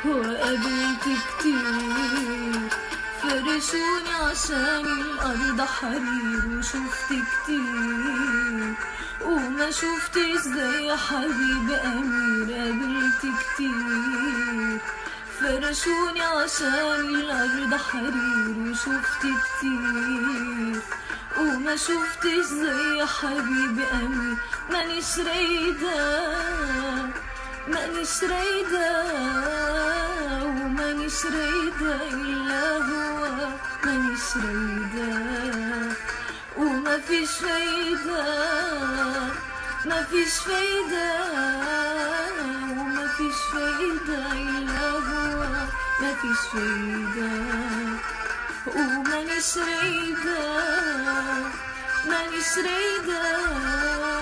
وقابلت كتير فرشوني عشان الأرض حرير، وشفت كتير وما شفتش زي حبيب أمير. قابلت كتير فرشوني عشان الأرض حرير، وشفت كتير وما شفتش زي حبيب أمير. مانيش رايدة مانيش رايدة ومانيش رايدة إلا هو، مانيش رايدة وما فيش فايدة، ما فيش فايدة وما فيش فايدة إلا هو، ما فيش فايدة ومانيش رايدة، مانيش رايدة.